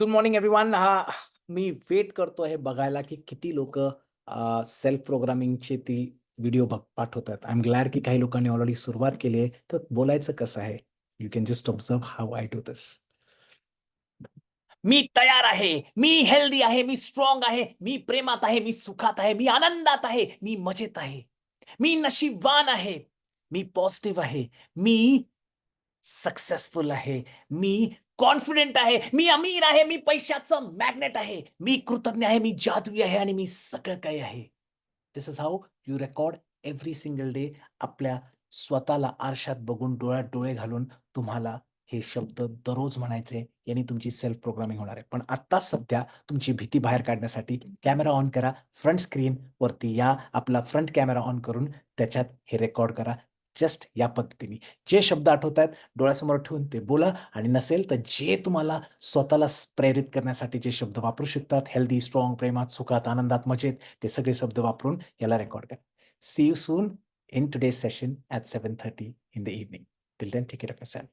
Good morning everyone. मी wait करतोय बघायला, की किती लोकं सेल्फ प्रोग्रामिंगची ती व्हिडिओ पाठवतात. आय एम ग्लॅड की काही लोकांनी ऑलरेडी सुरुवात केली आहे. तर बोलायचं कसं आहे? You can just observe how I do this. मी तयार आहे, मी हेल्दी आहे, मी स्ट्रॉंग आहे, मी प्रेमात आहे, मी सुखात आहे, मी आनंदात आहे, मी मजेत आहे, मी नशीबवान आहे, मी पॉझिटिव्ह आहे, मी सक्सेसफुल आहे, मी कॉन्फिडेंट आहे, मी अमीर आहे, मी पैशाचं मॅग्नेट आहे, मी कृतज्ञ आहे, मी जादुई आहे आणि मी सगळं काही आहे. This is how you record every single day. आपल्या स्वतःला आरशात बघून डोळ्यात डोळे घालून तुम्हाला हे शब्द दररोज म्हणायचे. याने तुमची सेल्फ प्रोग्रामिंग होणार आहे. पण आत्ता सध्या तुमची भीती बाहेर काढण्यासाठी कॅमेरा ऑन करा. फ्रंट स्क्रीनवरती या. आपला फ्रंट कॅमेरा ऑन करून त्याच्यात हे रेकॉर्ड करा. जस्ट या पद्धतीने. जे शब्द आठवतायत डोळ्यासमोर ठेवून ते बोला आणि नसेल तर जे तुम्हाला स्वतःला प्रेरित करण्यासाठी जे शब्द वापरू शकतात, हेल्दी, स्ट्रॉंग, प्रेमात, सुखात, आनंदात, मजेत, ते सगळे शब्द वापरून याला रेकॉर्ड करा. See you soon in today's session at 7:30 in the evening. Till then take care of yourself.